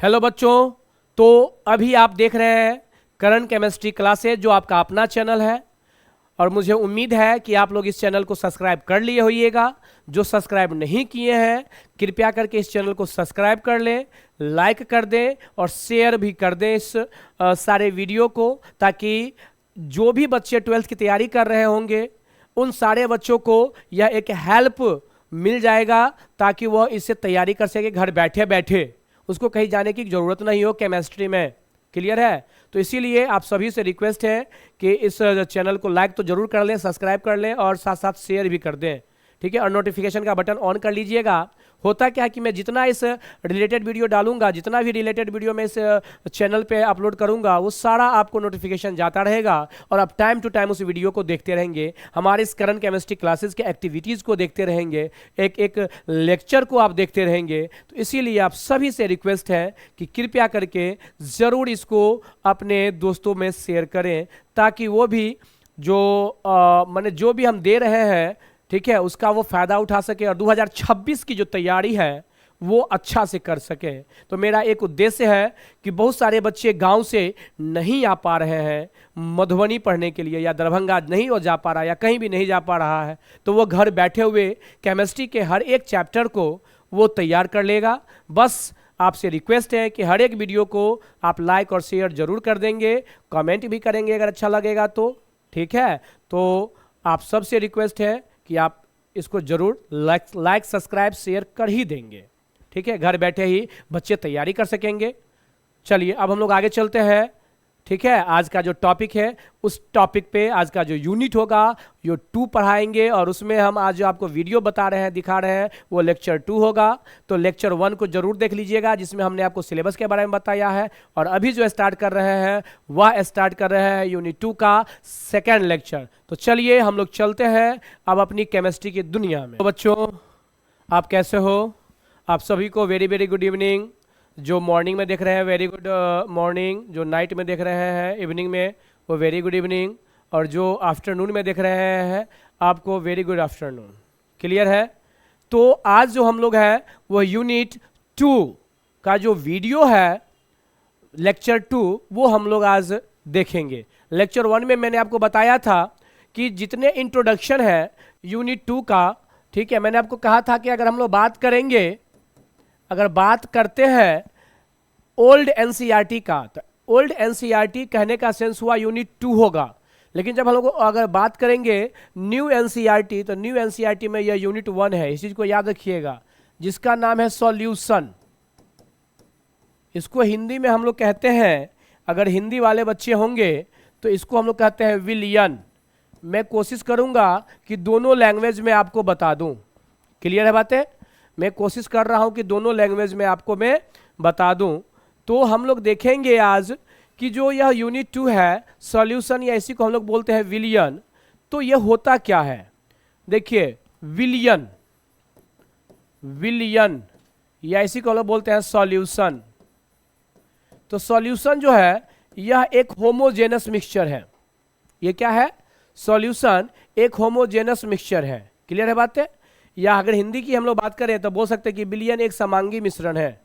Hello बच्चों, तो अभी आप देख रहे हैं करंट केमिस्ट्री क्लासेज, जो आपका अपना चैनल है। और मुझे उम्मीद है कि आप लोग इस चैनल को सब्सक्राइब कर लिए होइएगा। जो सब्सक्राइब नहीं किए हैं, कृपया करके इस चैनल को सब्सक्राइब कर लें, लाइक कर दें और शेयर भी कर दें इस सारे वीडियो को, ताकि जो भी बच्चे 12th की तैयारी कर रहे होंगे उन सारे बच्चों को यह एक हेल्प मिल जाएगा, ताकि वह इससे तैयारी कर सके घर बैठे बैठे। उसको कहीं जाने की जरूरत नहीं हो केमिस्ट्री में। क्लियर है? तो इसीलिए आप सभी से रिक्वेस्ट है कि इस चैनल को लाइक तो जरूर कर लें, सब्सक्राइब कर लें और साथ साथ शेयर भी कर दें। ठीक है? और नोटिफिकेशन का बटन ऑन कर लीजिएगा। होता क्या है कि मैं जितना इस रिलेटेड वीडियो डालूंगा, जितना भी रिलेटेड वीडियो मैं इस चैनल पे अपलोड करूंगा, वो सारा आपको नोटिफिकेशन जाता रहेगा और आप टाइम टू टाइम उस वीडियो को देखते रहेंगे। हमारे इस करंट केमिस्ट्री क्लासेस के एक्टिविटीज़ को देखते रहेंगे, एक एक लेक्चर को आप देखते रहेंगे। तो इसीलिए आप सभी से रिक्वेस्ट है कि कृपया करके ज़रूर इसको अपने दोस्तों में शेयर करें, ताकि वो भी जो माने जो भी हम दे रहे हैं, ठीक है, उसका वो फायदा उठा सके और 2026 की जो तैयारी है वो अच्छा से कर सके। तो मेरा एक उद्देश्य है कि बहुत सारे बच्चे गांव से नहीं आ पा रहे हैं मधुबनी पढ़ने के लिए, या दरभंगा नहीं हो जा पा रहा, या कहीं भी नहीं जा पा रहा है, तो वो घर बैठे हुए केमिस्ट्री के हर एक चैप्टर को वो तैयार कर लेगा। बस आपसे रिक्वेस्ट है कि हर एक वीडियो को आप लाइक और शेयर जरूर कर देंगे, कमेंट भी करेंगे अगर अच्छा लगेगा तो। ठीक है? तो आप सबसे रिक्वेस्ट है कि आप इसको जरूर लाइक सब्सक्राइब शेयर कर ही देंगे। ठीक है? घर बैठे ही बच्चे तैयारी कर सकेंगे। चलिए अब हम लोग आगे चलते हैं। ठीक है? आज का जो टॉपिक है, उस टॉपिक पे आज का जो यूनिट होगा यो 2 पढ़ाएंगे, और उसमें हम आज जो आपको वीडियो बता रहे हैं, दिखा रहे हैं, वो लेक्चर 2 होगा। तो लेक्चर 1 को जरूर देख लीजिएगा, जिसमें हमने आपको सिलेबस के बारे में बताया है। और अभी जो स्टार्ट कर रहे हैं वह स्टार्ट कर रहे हैं यूनिट 2 का सेकेंड लेक्चर। तो चलिए हम लोग चलते हैं अब अपनी केमिस्ट्री की दुनिया में। तो बच्चों, आप कैसे हो? आप सभी को वेरी वेरी गुड इवनिंग। जो मॉर्निंग में देख रहे हैं वेरी गुड मॉर्निंग, जो नाइट में देख रहे हैं इवनिंग में वो वेरी गुड इवनिंग, और जो आफ्टरनून में देख रहे हैं आपको वेरी गुड आफ्टरनून। क्लियर है? तो आज जो हम लोग हैं वो यूनिट 2 का जो वीडियो है लेक्चर 2 वो हम लोग आज देखेंगे। लेक्चर 1 में मैंने आपको बताया था कि जितने इंट्रोडक्शन है यूनिट 2 का, ठीक है, मैंने आपको कहा था कि अगर हम लोग बात करेंगे, अगर बात करते हैं ओल्ड एनसीईआरटी का, तो ओल्ड एनसीईआरटी कहने का सेंस हुआ यूनिट 2 होगा। लेकिन जब हम लोग अगर बात करेंगे न्यू एनसीईआरटी, तो न्यू एनसीईआरटी में यह यूनिट 1 है। इस चीज को याद रखिएगा, जिसका नाम है सॉल्यूशन। इसको हिंदी में हम लोग कहते हैं, अगर हिंदी वाले बच्चे होंगे तो इसको हम लोग कहते हैं विलियन। मैं कोशिश करूंगा कि दोनों लैंग्वेज में आपको बता दूं। क्लियर है बातें? मैं कोशिश कर रहा हूं कि दोनों लैंग्वेज में आपको मैं बता दूं। तो हम लोग देखेंगे आज कि जो यह यूनिट 2 है सॉल्यूशन, या इसी को हम लोग बोलते हैं विलियन, तो यह होता क्या है। देखिए, विलियन, विलियन या इसी को हम लोग बोलते हैं सॉल्यूशन। तो सॉल्यूशन जो है यह एक होमोजेनस मिक्सचर है। यह क्या है? सॉल्यूशन एक होमोजेनस मिक्सचर है। क्लियर है बातें? या अगर हिंदी की हम लोग बात करें तो बोल सकते हैं कि विलियन एक समांगी मिश्रण है।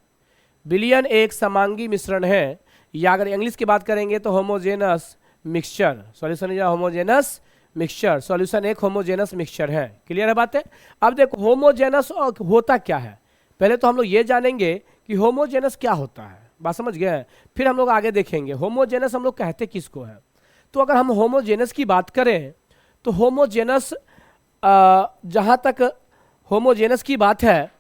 विलियन एक समांगी मिश्रण है। या अगर इंग्लिश की बात करेंगे तो होमोजेनस मिक्सचर। सॉल्यूशन या होमोजेनस मिक्सचर, सॉल्यूशन एक होमोजेनस मिक्सचर है। क्लियर है बातें? अब देखो होमोजेनस होता क्या है। पहले तो हम लोग ये जानेंगे कि होमोजेनस क्या होता है। बात समझ गए हैं? फिर हम लोग आगे देखेंगे होमोजेनस हम लोग कहते किसको है। तो अगर हम होमोजेनस की बात करें तो होमोजेनस, जहां तक होमोजेनस की बात है,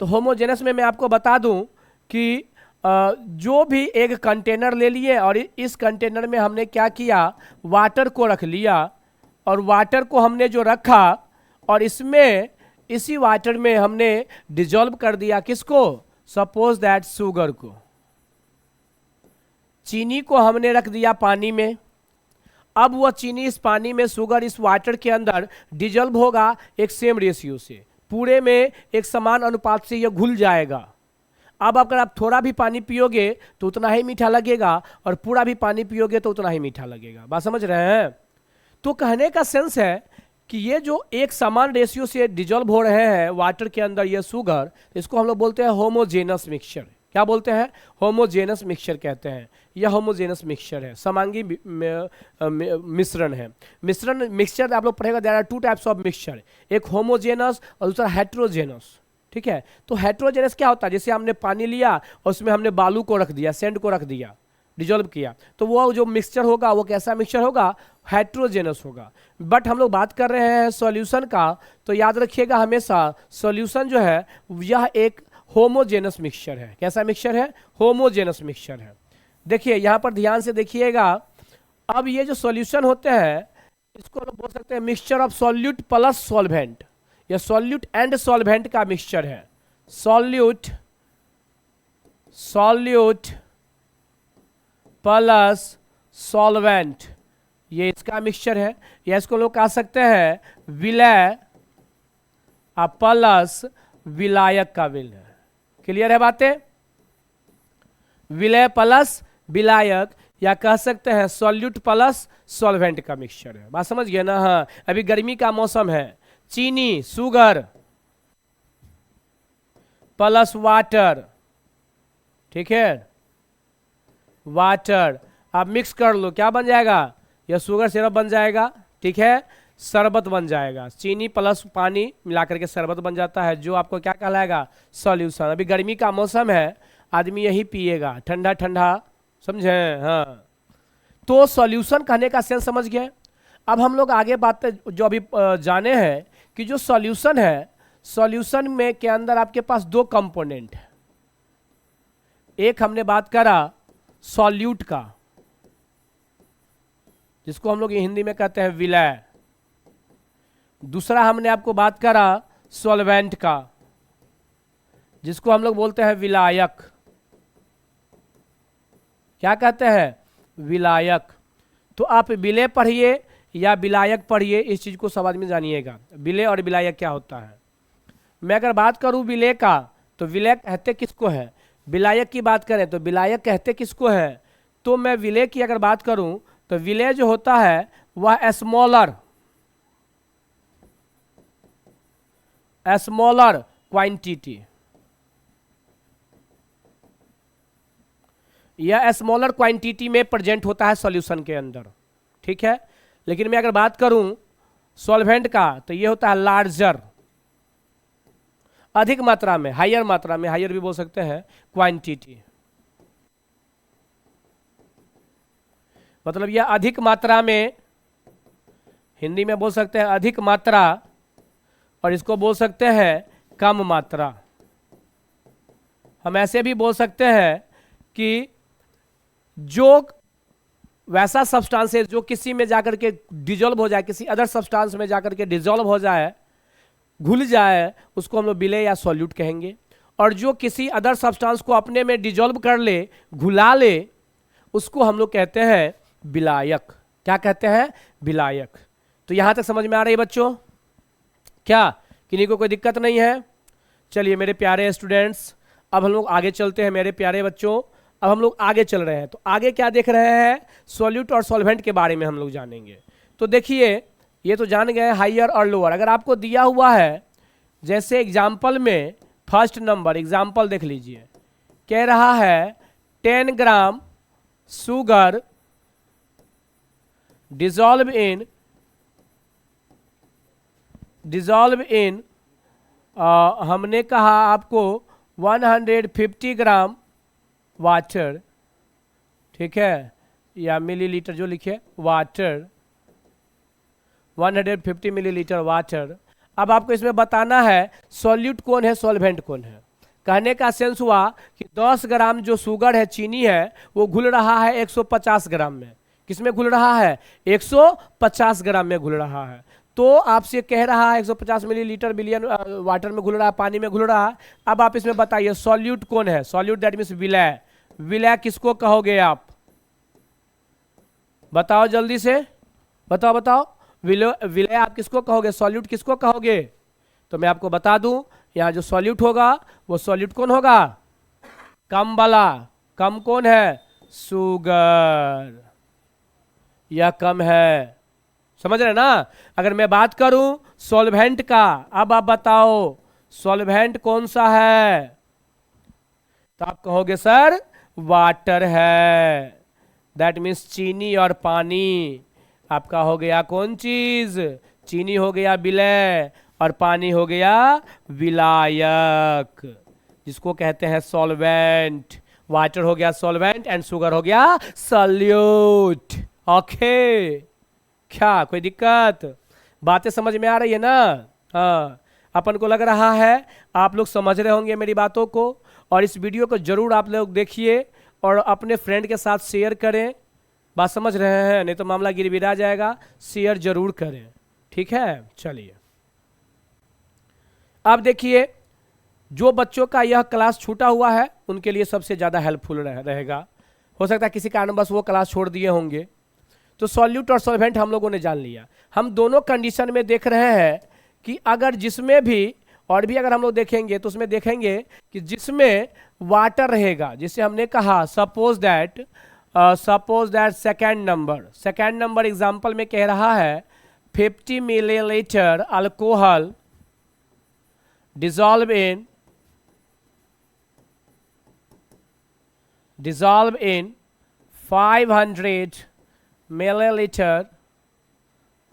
तो होमोजेनस में मैं आपको बता दूं कि जो भी एक कंटेनर ले लिए और इस कंटेनर में हमने क्या किया, वाटर को रख लिया, और वाटर को हमने जो रखा और इसमें इसी वाटर में हमने डिजोल्व कर दिया किसको, सपोज दैट शुगर को। चीनी को हमने रख दिया पानी में। अब वह चीनी इस पानी में, शुगर इस वाटर के अंदर डिजोल्व होगा एक सेम रेशियो से, पूरे में एक समान अनुपात से यह घुल जाएगा। अब अगर आप थोड़ा भी पानी पियोगे तो उतना ही मीठा लगेगा, और पूरा भी पानी पियोगे तो उतना ही मीठा लगेगा। बात समझ रहे हैं? तो कहने का सेंस है कि ये जो एक समान रेशियो से डिजोल्व हो रहे हैं वाटर के अंदर ये शुगर, इसको हम लोग बोलते हैं होमोजेनस मिक्सचर। क्या बोलते हैं? होमोजेनस मिक्सचर कहते हैं। यह होमोजेनस मिक्सचर है, समांगी मिश्रण है। मिश्रण मिक्सचर आप लोग पढ़ेगा, there are two types of mixture, एक होमोजेनस और दूसरा हेट्रोजेनस। ठीक है, तो हेट्रोजेनस क्या होता है? जैसे हमने पानी लिया और उसमें हमने बालू को रख दिया, सैंड को रख दिया, डिजोल्व किया, तो वो जो मिक्सचर होगा वो कैसा मिक्सचर होगा? हेट्रोजेनस होगा। बट हम लोग बात कर रहे हैं सॉल्यूशन का, तो याद रखिएगा हमेशा सॉल्यूशन जो है यह एक होमोजेनस मिक्सचर है। कैसा मिक्सचर है? होमोजेनस मिक्सचर है। देखिए यहां पर ध्यान से देखिएगा, अब ये जो सॉल्यूशन होते हैं इसको हम बोल सकते हैं mixture of solute plus solvent, या सॉल्यूट एंड सॉल्वेंट का मिक्सचर है। सॉल्यूट प्लस सॉल्वेंट, ये इसका मिक्सचर है। या इसको लोग कह सकते हैं विलय प्लस विलायक का विलय। क्लियर है बातें? विलय प्लस विलायक, या कह सकते हैं सॉल्यूट प्लस सॉल्वेंट का मिक्सचर है। बात समझ गए ना? हाँ, अभी गर्मी का मौसम है, चीनी शुगर प्लस वाटर, ठीक है, वाटर आप मिक्स कर लो, क्या बन जाएगा? यह शुगर सिरप बन जाएगा। ठीक है, शरबत बन जाएगा, चीनी प्लस पानी मिलाकर के शरबत बन जाता है, जो आपको क्या कहलाएगा? सॉल्यूशन। अभी गर्मी का मौसम है, आदमी यही पिएगा, ठंडा ठंडा, समझे? हाँ, तो सॉल्यूशन कहने का सेंस समझ गए। अब हम लोग आगे बात जो अभी जाने हैं कि जो सॉल्यूशन है, सॉल्यूशन में के अंदर आपके पास दो कंपोनेंट है। एक हमने बात करा सॉल्यूट का, जिसको हम लोग हिंदी में कहते हैं विलय। दूसरा हमने आपको बात करा सॉल्वेंट का, जिसको हम लोग बोलते हैं विलायक। क्या कहते हैं? विलायक। तो आप विलय पढ़िए या विलायक पढ़िए, इस चीज को सब आदमी जानिएगा, विलय और विलायक क्या होता है। मैं अगर बात करूं विलय का, तो विलय कहते किसको है? विलायक की बात करें तो विलायक कहते किसको है? तो मैं विलय की अगर बात करूं तो विलय जो होता है वह स्मॉलर क्वांटिटी, यह स्मॉलर क्वांटिटी में प्रेजेंट होता है सॉल्यूशन के अंदर। ठीक है, लेकिन मैं अगर बात करूं सॉल्वेंट का, तो यह होता है लार्जर, अधिक मात्रा में, हायर मात्रा में, हायर भी बोल सकते हैं, क्वांटिटी, मतलब यह अधिक मात्रा में, हिंदी में बोल सकते हैं अधिक मात्रा, और इसको बोल सकते हैं कम मात्रा। हम ऐसे भी बोल सकते हैं कि जो वैसा सब्सटेंस है जो किसी में जाकर के डिजोल्व हो जाए, किसी अदर सब्सटेंस में जाकर के डिजोल्व हो जाए, घुल जाए, उसको हम लोग विलय या सॉल्यूट कहेंगे। और जो किसी अदर सब्सटेंस को अपने में डिजोल्व कर ले, घुला ले, उसको हम लोग कहते हैं विलायक। क्या कहते हैं? विलायक। तो यहां तक समझ में आ रही है बच्चों? क्या किन्हीं को कोई दिक्कत नहीं है? चलिए मेरे प्यारे स्टूडेंट्स, अब हम लोग आगे चलते हैं। मेरे प्यारे बच्चों, अब हम लोग आगे चल रहे हैं, तो आगे क्या देख रहे हैं? सॉल्यूट और सॉल्वेंट के बारे में हम लोग जानेंगे। तो देखिए, ये तो जान गए हायर और लोअर। अगर आपको दिया हुआ है, जैसे एग्जाम्पल में फर्स्ट नंबर एग्जाम्पल देख लीजिए, कह रहा है 10 ग्राम शुगर डिजॉल्व इन हमने कहा आपको 150 ग्राम वाटर, ठीक है, या मिलीलीटर जो लिखे, वाटर 150 मिलीलीटर वाटर। अब आपको इसमें बताना है सॉल्यूट कौन है, सॉल्वेंट कौन है। कहने का सेंस हुआ कि 10 ग्राम जो शुगर है, चीनी है, वो घुल रहा है 150 ग्राम में। किसमें घुल रहा है? 150 ग्राम में घुल रहा है। तो आपसे कह रहा है 150 मिलीलीटर बिलियन वाटर में घुल रहा है, पानी में घुल रहा है। अब आप इसमें बताइए सॉल्यूट कौन है? सॉल्यूट दैट मीन्स विलय। विलय किसको कहोगे आप? बताओ जल्दी से, बताओ विलय आप किसको कहोगे? सॉल्यूट किसको कहोगे? तो मैं आपको बता दूं, यहां जो सॉल्यूट होगा वो सॉल्यूट कौन होगा? कम वाला। कम कौन है? शुगर, यह कम है। समझ रहे ना? अगर मैं बात करूं सॉल्वेंट का, अब आप बताओ सॉल्वेंट कौन सा है? तो आप कहोगे सर वाटर है, दैट मीन्स चीनी और पानी। आपका हो गया कौन चीज? चीनी हो गया विलय और पानी हो गया विलायक, जिसको कहते हैं सॉल्वेंट। वाटर हो गया सॉल्वेंट एंड शुगर हो गया सॉल्यूट। ओके, क्या कोई दिक्कत? बातें समझ में आ रही है ना? हाँ, अपन को लग रहा है आप लोग समझ रहे होंगे मेरी बातों को। और इस वीडियो को जरूर आप लोग देखिए और अपने फ्रेंड के साथ शेयर करें। बात समझ रहे हैं? नहीं तो मामला गिरगिरा जाएगा। शेयर जरूर करें, ठीक है? चलिए अब देखिए, जो बच्चों का यह क्लास छूटा हुआ है उनके लिए सबसे ज़्यादा हेल्पफुल रहेगा। हो सकता है किसी कारणवश वो क्लास छोड़ दिए होंगे। तो सॉल्यूट और सॉल्वेंट हम लोगों ने जान लिया। हम दोनों कंडीशन में देख रहे हैं कि अगर जिसमें भी, और भी अगर हम लोग देखेंगे तो उसमें देखेंगे कि जिसमें वाटर रहेगा, जिसे हमने कहा suppose that second number example में कह रहा है 50 millilitre alcohol dissolve in 500 milliliter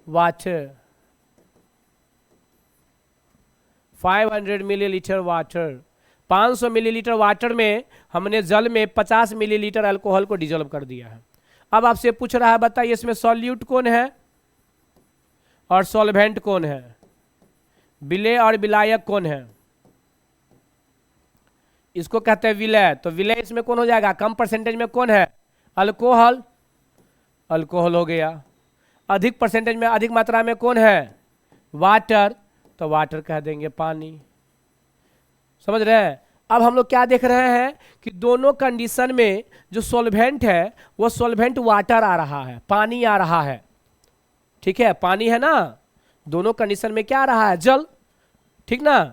water। 500 millilitre water, 500 millilitre water में हमने जल में 50 मिलीलीटर अल्कोहल को डिजोल्व कर दिया है। अब आपसे पूछ रहा है बताइए इसमें सॉल्यूट कौन है और सॉल्वेंट कौन है? विलय और विलायक कौन है? इसको कहते हैं विलय। तो विलय इसमें कौन हो जाएगा? कम परसेंटेज में कौन है? अल्कोहल। अल्कोहल हो गया। अधिक परसेंटेज में, अधिक मात्रा में कौन है? वाटर। तो वाटर कह देंगे पानी। समझ रहे हैं? अब हम लोग क्या देख रहे हैं कि दोनों कंडीशन में जो सॉल्वेंट है वो सॉल्वेंट वाटर आ रहा है, पानी आ रहा है। ठीक है, पानी है ना। दोनों कंडीशन में क्या आ रहा है? जल। ठीक ना?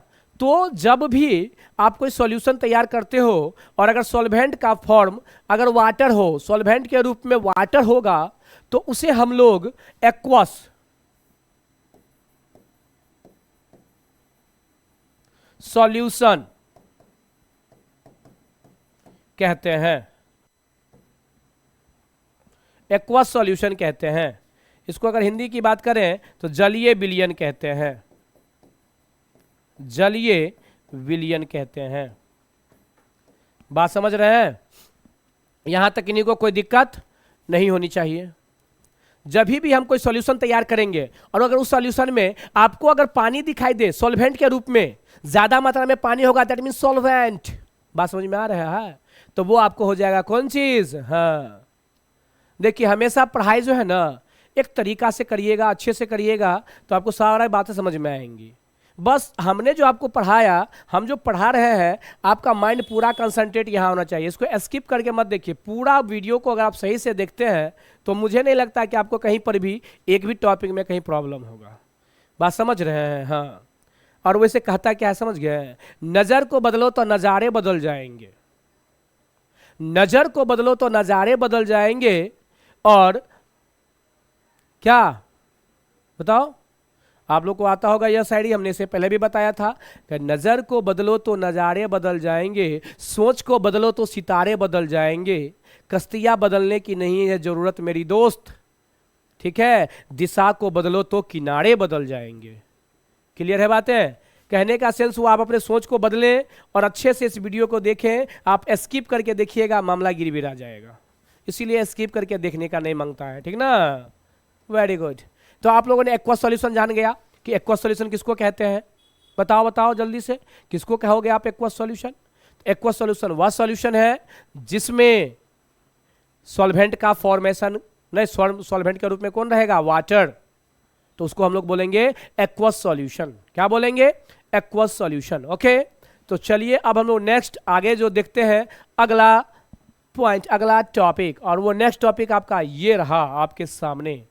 तो जब भी आप कोई सॉल्यूशन तैयार करते हो और अगर सॉल्वेंट का फॉर्म अगर वाटर हो, सॉल्वेंट के रूप में वाटर होगा, तो उसे हम लोग एक्वस सॉल्यूशन कहते हैं। एक्वस सॉल्यूशन कहते हैं। इसको अगर हिंदी की बात करें तो जलीय विलयन कहते हैं। जलीय विलयन कहते हैं। बात समझ रहे हैं? यहां तक इन्हीं को कोई दिक्कत नहीं होनी चाहिए। जब भी हम कोई सॉल्यूशन तैयार करेंगे और अगर उस सॉल्यूशन में आपको अगर पानी दिखाई दे सॉल्वेंट के रूप में, ज्यादा मात्रा में पानी होगा, दैट मीन सॉल्वेंट। बात समझ में आ रहा है? तो वो आपको हो जाएगा कौन चीज? हाँ, देखिए हमेशा पढ़ाई जो है ना एक तरीका से करिएगा, अच्छे से करिएगा तो आपको सारा बातें समझ में आएंगी। बस हमने जो आपको पढ़ाया, हम जो पढ़ा रहे हैं, आपका माइंड पूरा कंसंट्रेट यहाँ होना चाहिए। इसको स्किप करके मत देखिए। पूरा वीडियो को अगर आप सही से देखते हैं तो मुझे नहीं लगता कि आपको कहीं पर भी एक भी टॉपिक में कहीं प्रॉब्लम होगा। बात समझ रहे हैं? हाँ। और वैसे कहता क्या है, समझ गए? नजर को बदलो तो नज़ारे बदल जाएंगे। नजर को बदलो तो नज़ारे बदल जाएंगे। और क्या बताओ, आप लोग को आता होगा यह शायरी, हमने इसे पहले भी बताया था कि नजर को बदलो तो नज़ारे बदल जाएंगे, सोच को बदलो तो सितारे बदल जाएंगे, कश्तियां बदलने की नहीं है जरूरत मेरी दोस्त। ठीक है, दिशा को बदलो तो किनारे बदल जाएंगे। क्लियर है बातें? कहने का सेंस हुआ आप अपने सोच को बदलें और अच्छे से इस वीडियो को देखें। आप स्किप करके देखिएगा, मामला गिरगिरा जाएगा। इसीलिए स्किप करके देखने का नहीं मांगता है। ठीक ना? Very good. तो आप लोगों ने एक्वस सॉल्यूशन जान गया कि एक्वस सॉल्यूशन किसको कहते हैं। बताओ बताओ जल्दी से, किसको कहोगे आप एक्वस सॉल्यूशन? एक्वस सॉल्यूशन वह सॉल्यूशन है जिसमें सॉल्वेंट का फॉर्मेशन नहीं, सॉल्वेंट के रूप में कौन रहेगा? वाटर। तो उसको हम लोग बोलेंगे एक्वस सॉल्यूशन। क्या बोलेंगे? Aqueous solution. ओके, तो चलिए अब हम लोग नेक्स्ट आगे जो देखते हैं, अगला पॉइंट, अगला टॉपिक। और वो नेक्स्ट टॉपिक आपका ये रहा आपके सामने।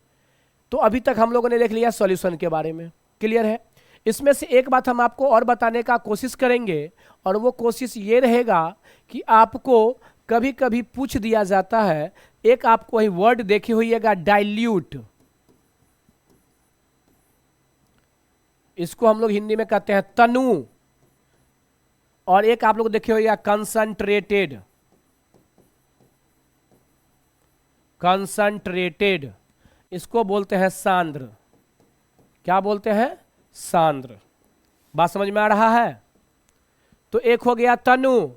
तो अभी तक हम लोगों ने देख लिया सॉल्यूशन के बारे में। क्लियर है? इसमें से एक बात हम आपको और बताने का कोशिश करेंगे, और वो कोशिश ये रहेगा कि आपको कभी कभी पूछ दिया जाता है, एक आपको वही वर्ड देखी हुईगा डाइल्यूट। इसको हम लोग हिंदी में कहते हैं तनु। और एक आप लोग देखे होगा कंसंट्रेटेड, कंसंट्रेटेड इसको बोलते हैं सांद्र। क्या बोलते हैं? सांद्र। बात समझ में आ रहा है? तो एक हो गया तनु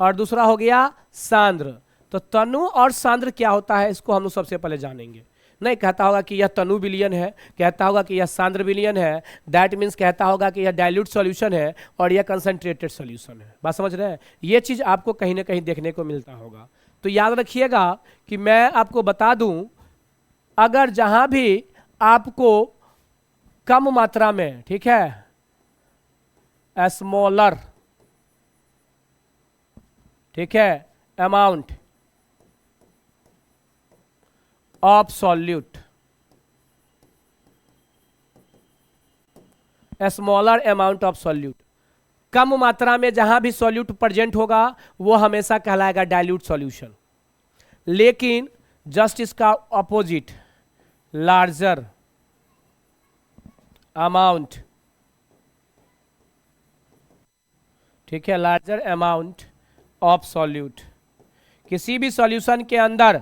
और दूसरा हो गया सांद्र। तो तनु और सांद्र क्या होता है इसको हम लोग सबसे पहले जानेंगे। नहीं कहता होगा कि यह तनु विलयन है, कहता होगा कि यह सांद्र विलयन है, दैट मीन्स कहता होगा कि यह डाइल्यूट सॉल्यूशन है और यह कंसंट्रेटेड सॉल्यूशन है। बात समझ रहे हैं? ये चीज आपको कहीं ना कहीं देखने को मिलता होगा। तो याद रखिएगा कि मैं आपको बता दूं, अगर जहां भी आपको कम मात्रा में, ठीक है, स्मॉलर, ठीक है, amount of solute, smaller amount of solute, कम मात्रा में जहां भी सॉल्यूट प्रेजेंट होगा वो हमेशा कहलाएगा डाइल्यूट सॉल्यूशन। लेकिन जस्ट इसका अपोजिट, लार्जर अमाउंट, ठीक है, लार्जर अमाउंट ऑफ सॉल्यूट, किसी भी सॉल्यूशन के अंदर,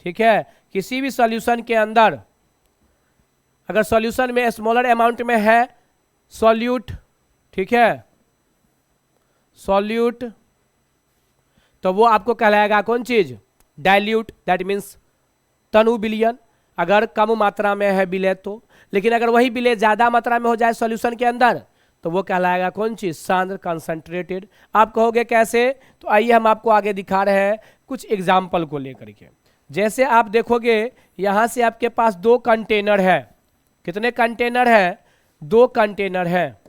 ठीक है, किसी भी सॉल्यूशन के अंदर अगर सॉल्यूशन में स्मॉलर अमाउंट में है सॉल्यूट, ठीक है, सॉल्यूट, तो वो आपको कहलाएगा कौन चीज? डाइल्यूट, दैट मीन्स तनु विलयन। अगर कम मात्रा में है विलय तो, लेकिन अगर वही विलय ज्यादा मात्रा में हो जाए सॉल्यूशन के अंदर तो वो कहलाएगा कौन चीज? सांद्र, कंसंट्रेटेड। आप कहोगे कैसे? तो आइए हम आपको आगे दिखा रहे हैं कुछ एग्जाम्पल को लेकर के। जैसे आप देखोगे यहां से आपके पास दो कंटेनर है। कितने कंटेनर है? दो कंटेनर है।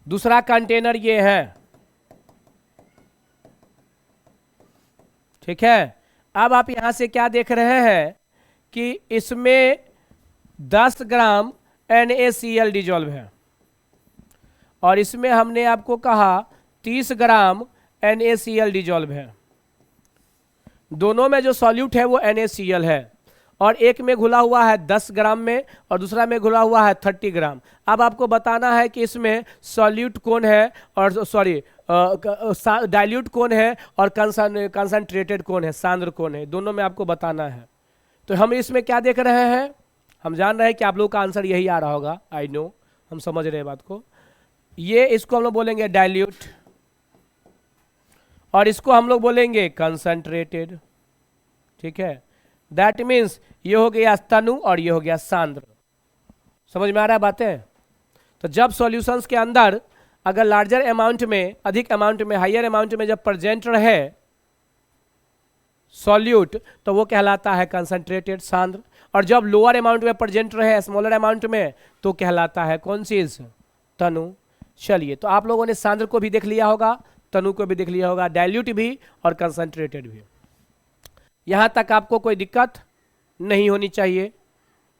दूसरा कंटेनर ये है, ठीक है। अब आप यहां से क्या देख रहे हैं कि इसमें 10 ग्राम NaCl डिजॉल्व है और इसमें हमने आपको कहा 30 ग्राम NaCl डिजॉल्व है। दोनों में जो सॉल्यूट है वो NaCl है और एक में घुला हुआ है 10 ग्राम में और दूसरा में घुला हुआ है 30 ग्राम। अब आपको बताना है कि इसमें सॉल्यूट कौन है और सॉरी डाइल्यूट कौन है और कंसंट्रेटेड कौन है, सांद्र कौन है, दोनों में आपको बताना है। तो हम इसमें क्या देख रहे हैं? हम जान रहे हैं कि आप लोगों का आंसर यही आ रहा होगा, आई नो, हम समझ रहे हैं बात को। ये इसको हम लोग बोलेंगे डाइल्यूट और इसको हम लोग बोलेंगे कंसंट्रेटेड, ठीक है। दैट मीन्स ये हो गया तनु और ये हो गया सांद्र। समझ में आ रहा है बातें? तो जब सॉल्यूशंस के अंदर अगर लार्जर अमाउंट में, अधिक अमाउंट में, हायर अमाउंट में जब प्रेजेंट रहे सॉल्यूट तो वो कहलाता है कंसंट्रेटेड, सांद्र। और जब लोअर अमाउंट में प्रेजेंट रहे, स्मॉलर अमाउंट में, तो कहलाता है कौन चीज? तनु। चलिए, तो आप लोगों ने सांद्र को भी देख लिया होगा, तनु को भी देख लिया होगा, डाइल्यूट भी और कंसंट्रेटेड भी। यहां तक आपको कोई दिक्कत नहीं होनी चाहिए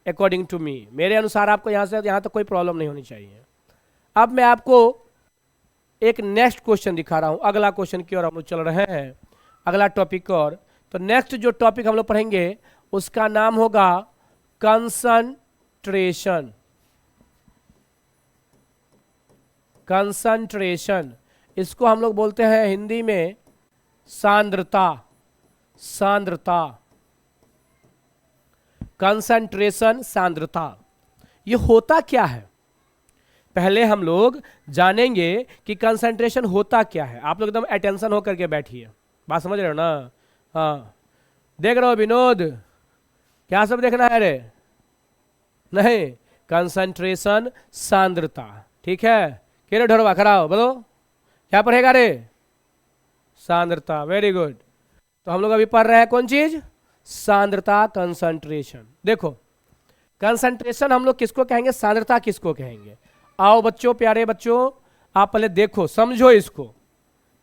अकॉर्डिंग टू मी, मेरे अनुसार आपको यहां से यहां तक कोई प्रॉब्लम नहीं होनी चाहिए। अब मैं आपको एक नेक्स्ट क्वेश्चन दिखा रहा हूं, अगला क्वेश्चन की ओर हम लोग चल रहे हैं, अगला टॉपिक और। तो नेक्स्ट जो टॉपिक हम लोग पढ़ेंगे उसका नाम होगा कंसंट्रेशन। कंसंट्रेशन, इसको हम लोग बोलते हैं हिंदी में सांद्रता। सांद्रता, कंसंट्रेशन, सांद्रता, ये होता क्या है? पहले हम लोग जानेंगे कि कंसंट्रेशन होता क्या है। आप लोग एकदम अटेंशन होकर के बैठिए, बात समझ रहे हो ना? हाँ, देख रहे हो विनोद? क्या सब देखना है रे? नहीं, कंसंट्रेशन, सांद्रता, ठीक है। केरे ढोरवा खड़ा हो, बोलो क्या पढ़ेगा रे? सांद्रता, वेरी गुड। तो हम लोग अभी पढ़ रहे हैं कौन चीज? सांद्रता, कंसंट्रेशन। देखो, कंसंट्रेशन हम लोग किसको कहेंगे, सांद्रता किसको कहेंगे? आओ बच्चों, प्यारे बच्चों, आप पहले देखो, समझो इसको।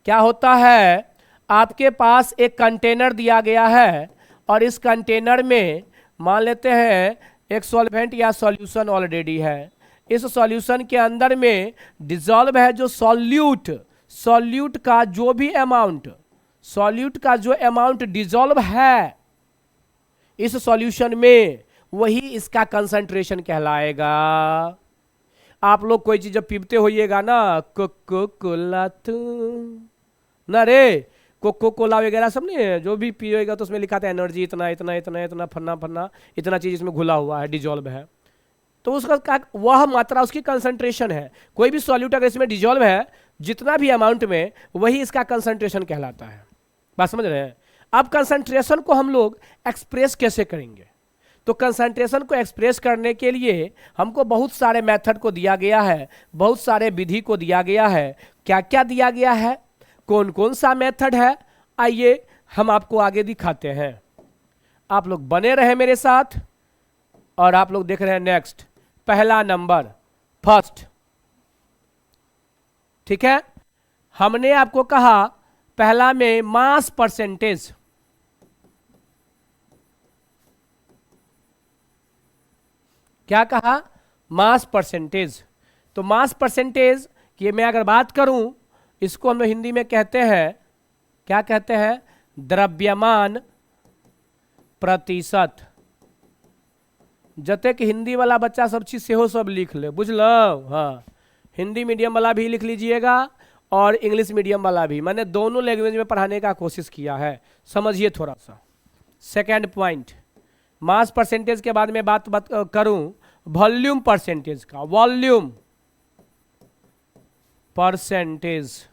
क्या होता है, आपके पास एक कंटेनर दिया गया है और इस कंटेनर में मान लेते हैं एक सॉल्वेंट या सॉल्यूशन ऑलरेडी है। इस सॉल्यूशन के अंदर में डिसॉल्व है जो सॉल्यूट, सॉल्यूट का जो भी अमाउंट, सॉल्यूट का जो अमाउंट डिसॉल्व है इस सॉल्यूशन में, वही इसका कंसंट्रेशन कहलाएगा। आप लोग कोई चीज जब पीते होइएगा ना, कोको कोला तू ना रे, कोको कोला वगैरह सब नहीं है, जो भी पिएगा तो उसमें लिखा था एनर्जी इतना इतना इतना इतना फन्ना फन्ना इतना चीज इसमें घुला हुआ है, डिजॉल्व है। तो उसका वह मात्रा, उसकी कंसंट्रेशन है। कोई भी सॉल्यूट अगर इसमें डिजॉल्व है जितना भी अमाउंट में, वही इसका कंसंट्रेशन कहलाता है। बात समझ रहे हैं? अब कंसंट्रेशन को हम लोग एक्सप्रेस कैसे करेंगे? तो कंसंट्रेशन को एक्सप्रेस करने के लिए हमको बहुत सारे मेथड को दिया गया है, बहुत सारे विधि को दिया गया है। क्या क्या दिया गया है, कौन कौन सा मेथड है, आइए हम आपको आगे दिखाते हैं। आप लोग बने रहे मेरे साथ और आप लोग देख रहे हैं नेक्स्ट, पहला नंबर, फर्स्ट। ठीक है, हमने आपको कहा पहला में मास परसेंटेज। क्या कहा? Mass percentage. तो मास परसेंटेज की मैं अगर बात करूं, इसको हम लोग हिंदी में कहते हैं, क्या कहते हैं? द्रव्यमान प्रतिशत। जते कि हिंदी वाला बच्चा सब चीज से हो सब लिख ले, बुझलो? हाँ, हिंदी मीडियम वाला भी लिख लीजिएगा और इंग्लिश मीडियम वाला भी, मैंने दोनों लैंग्वेज में पढ़ाने का कोशिश किया है, समझिए थोड़ा सा। सेकेंड पॉइंट, मास परसेंटेज के बाद में बात करूं वॉल्यूम परसेंटेज का। Volume percentage,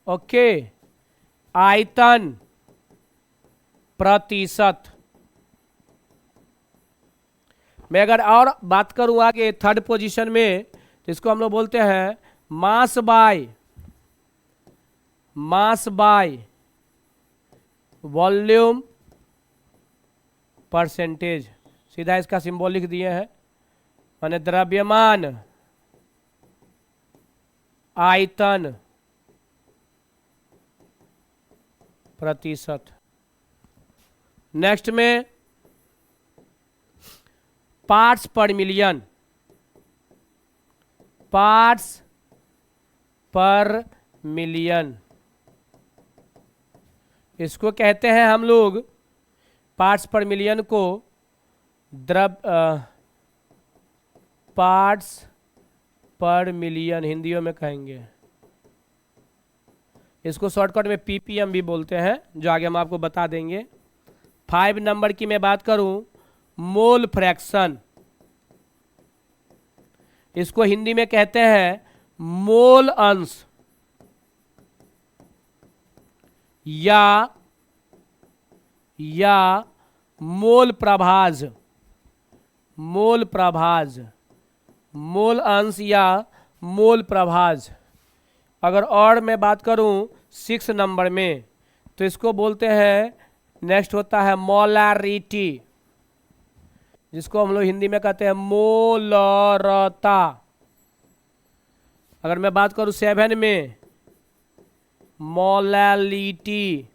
okay. आयतन प्रतिशत। मैं अगर और बात करूं आगे थर्ड पोजीशन में, तो इसको हम लोग बोलते हैं मास बाय वॉल्यूम परसेंटेज। सीधा इसका सिंबल लिख दिए हैं, माने द्रव्यमान आयतन प्रतिशत। नेक्स्ट में पार्ट्स पर मिलियन। पार्ट्स पर मिलियन, इसको कहते हैं हम लोग, पार्ट्स पर मिलियन को पार्ट्स पर मिलियन हिंदियों में कहेंगे। इसको शॉर्टकट में पीपीएम भी बोलते हैं, जो आगे हम आपको बता देंगे। 5 नंबर की मैं बात करूं, मोल फ्रैक्शन। इसको हिंदी में कहते हैं मोल अंश या मोल प्रभाज। मोल प्रभाज, मोल अंश या मोल प्रभाज। अगर और मैं बात करूं 6 नंबर में, तो इसको बोलते हैं, नेक्स्ट होता है मोलारिटी, जिसको हम लोग हिंदी में कहते हैं मोलरता। अगर मैं बात करूं 7 में, मोलैलिटी,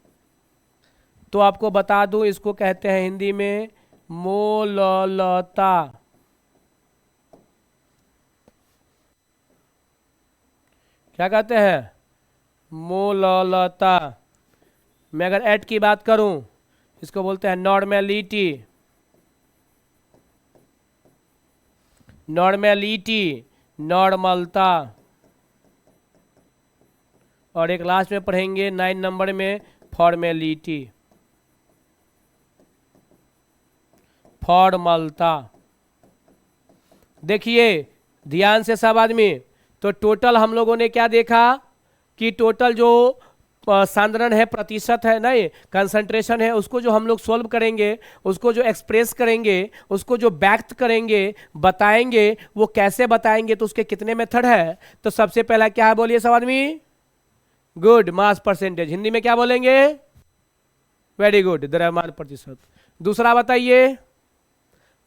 तो आपको बता दूं इसको कहते हैं हिंदी में मोललता। क्या कहते हैं? मोललता। मैं अगर 8 की बात करूं, इसको बोलते हैं नॉर्मेलिटी। नॉर्मेलिटी, नॉर्मलता। और एक लास्ट में पढ़ेंगे 9 नंबर में, फॉर्मेलिटी, फॉर्मलता। देखिए ध्यान से सब आदमी, तो टोटल हम लोगों ने क्या देखा कि टोटल जो सांद्रण है, प्रतिशत है, नहीं कंसंट्रेशन है, उसको जो हम लोग सोल्व करेंगे, उसको जो एक्सप्रेस करेंगे, उसको जो व्यक्त करेंगे, बताएंगे, वो कैसे बताएंगे, तो उसके कितने मेथड है। तो सबसे पहला क्या है बोलिए सब आदमी? Good, mass percentage. हिंदी में क्या बोलेंगे? वेरी गुड, द्रव्यमान प्रतिशत। दूसरा बताइए,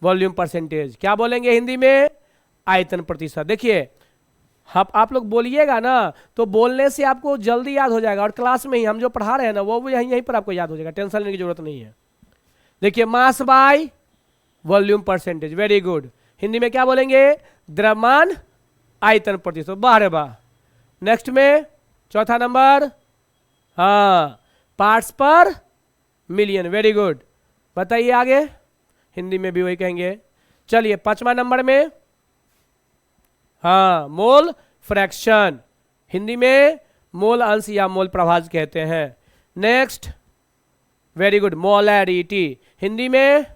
वॉल्यूम परसेंटेज। क्या बोलेंगे हिंदी में? आयतन प्रतिशत। देखिए आप लोग बोलिएगा ना, तो बोलने से आपको जल्दी याद हो जाएगा, और क्लास में ही हम जो पढ़ा रहे हैं ना, वो भी यहीं पर आपको याद हो जाएगा, टेंशन लेने की जरूरत नहीं है। देखिए mass by volume percentage, very good. Hindi में क्या बोलेंगे? द्रव्यमान आयतन प्रतिशत। वाह रे वाह। नेक्स्ट में चौथा नंबर, हाँ, पार्ट्स पर मिलियन, वेरी गुड। बताइए आगे, हिंदी में भी वही कहेंगे। चलिए 5वां नंबर में हाँ, मोल फ्रैक्शन, हिंदी में मोल अंश या मोल प्रभाज कहते हैं। Next, very good, molarity, Hindi में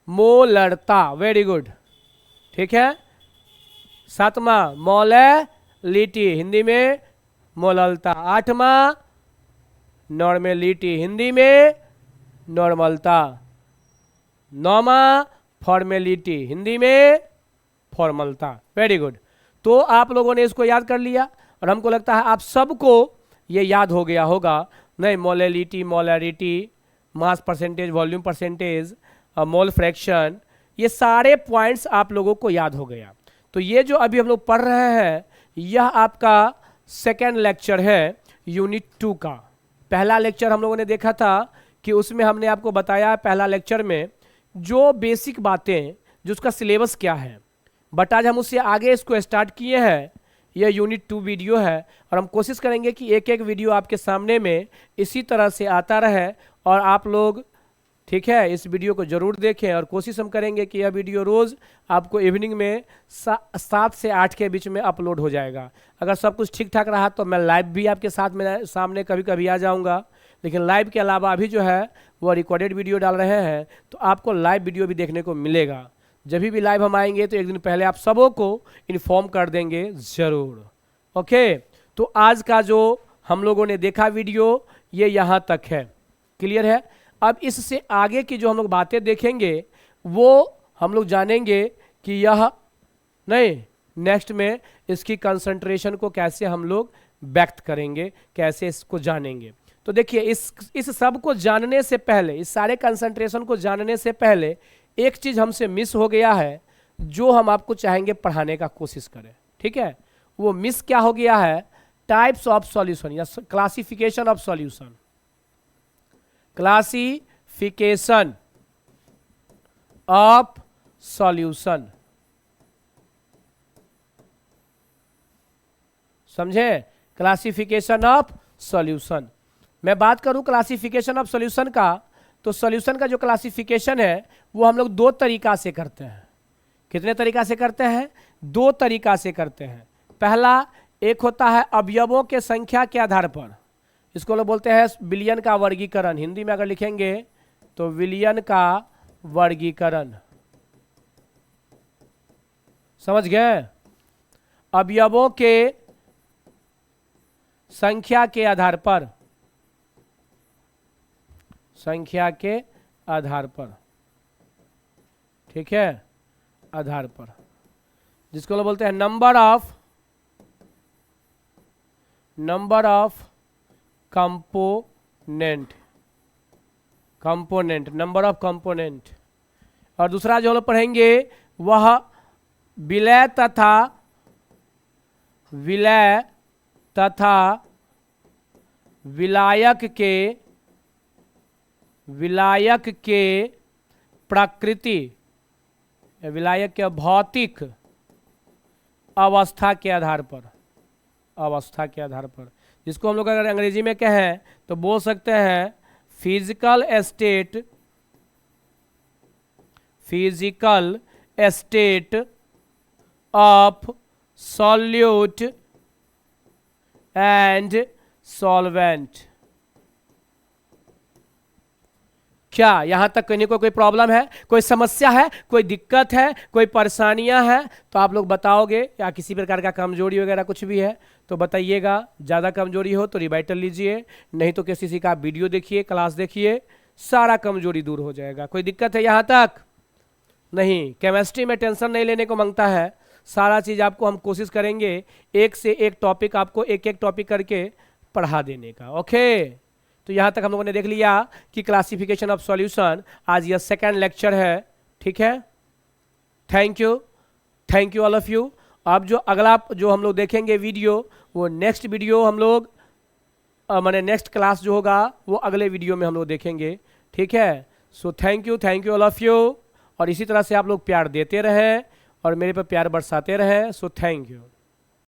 मोलरता, वेरी गुड, ठीक है। सातवां, मोलैलिटी, हिंदी में मोललता। आठवां, नॉर्मेलिटी, हिंदी में नॉर्मलता। नौवां, फॉर्मेलिटी, हिंदी में फॉर्मलता, वेरी गुड। तो आप लोगों ने इसको याद कर लिया और हमको लगता है आप सबको ये याद हो गया होगा। नहीं, molality, molarity, mass percentage, volume percentage, mole fraction, ये सारे पॉइंट्स आप लोगों को याद हो गया। तो ये जो अभी हम लोग पढ़ रहे हैं यह आपका सेकेंड लेक्चर है यूनिट 2 का। पहला लेक्चर हम लोगों ने देखा था कि उसमें हमने आपको बताया पहला लेक्चर में जो बेसिक बातें, जो उसका सिलेबस क्या है, बट आज हम उससे आगे इसको स्टार्ट किए हैं। यह यूनिट 2 वीडियो है और हम कोशिश करेंगे कि एक एक वीडियो आपके सामने में इसी तरह से आता रहे और आप लोग, ठीक है, इस वीडियो को जरूर देखें। और कोशिश हम करेंगे कि यह वीडियो रोज़ आपको इवनिंग में 7 से 8 के बीच में अपलोड हो जाएगा। अगर सब कुछ ठीक ठाक रहा तो मैं लाइव भी आपके साथ में सामने कभी कभी आ जाऊंगा, लेकिन लाइव के अलावा अभी जो है वो रिकॉर्डेड वीडियो डाल रहे हैं, तो आपको लाइव वीडियो भी देखने को मिलेगा। जब भी लाइव हम आएंगे तो एक दिन पहले आप सबों को इन्फॉर्म कर देंगे ज़रूर। ओके, तो आज का जो हम लोगों ने देखा वीडियो ये यहाँ तक है, क्लियर है। अब इससे आगे की जो हम लोग बातें देखेंगे वो हम लोग जानेंगे कि यह नहीं, नेक्स्ट में इसकी कंसंट्रेशन को कैसे हम लोग व्यक्त करेंगे, कैसे इसको जानेंगे। तो देखिए, इस सब को जानने से पहले, इस सारे कंसंट्रेशन को जानने से पहले एक चीज हमसे मिस हो गया है जो हम आपको चाहेंगे पढ़ाने का कोशिश करें, ठीक है। वो मिस क्या हो गया है? टाइप्स ऑफ सॉल्यूशन या classification of solution. Classification of solution, समझे? Classification of solution. मैं बात करूं क्लासिफिकेशन ऑफ सॉल्यूशन का, तो सॉल्यूशन का जो क्लासिफिकेशन है वो हम लोग 2 तरीका से करते हैं। कितने तरीका से करते हैं? 2 तरीका से करते हैं। पहला एक होता है अवयवों के संख्या के आधार पर, इसको लोग बोलते हैं विलियन का वर्गीकरण। हिंदी में अगर लिखेंगे तो विलियन का वर्गीकरण, समझ गए? अवयवों के संख्या के आधार पर, संख्या के आधार पर, ठीक है, आधार पर, जिसको लोग बोलते हैं number of component, number of component. और दूसरा जो लोग पढ़ेंगे वह विलय तथा विलायक के प्रकृति, विलायक के भौतिक अवस्था के आधार पर, जिसको हम लोग अगर अंग्रेजी में कहें तो बोल सकते हैं physical state of solute and solvent. क्या यहां तक कहीं कोई प्रॉब्लम है, कोई समस्या है, कोई दिक्कत है, कोई परेशानियां हैं तो आप लोग बताओगे, या किसी प्रकार का कमजोरी वगैरह कुछ भी है तो बताइएगा। ज़्यादा कमजोरी हो तो रिवाइटल लीजिए, नहीं तो किसी का वीडियो देखिए, क्लास देखिए, सारा कमजोरी दूर हो जाएगा। कोई दिक्कत है यहाँ तक? नहीं। केमिस्ट्री में टेंशन नहीं लेने को मांगता है, सारा चीज़ आपको हम कोशिश करेंगे एक से एक टॉपिक आपको एक एक टॉपिक करके पढ़ा देने का। ओके, तो यहाँ तक हम लोगों ने देख लिया कि क्लासिफिकेशन ऑफ सॉल्यूशन, आज यह सेकेंड लेक्चर है, ठीक है। Thank you all of you. अब जो अगला जो हम लोग देखेंगे वीडियो, वो नेक्स्ट वीडियो हम लोग माने नेक्स्ट क्लास जो होगा वो अगले वीडियो में हम लोग देखेंगे, ठीक है। So thank you all of you. और इसी तरह से आप लोग प्यार देते रहें और मेरे पर प्यार बरसाते रहें। So thank you.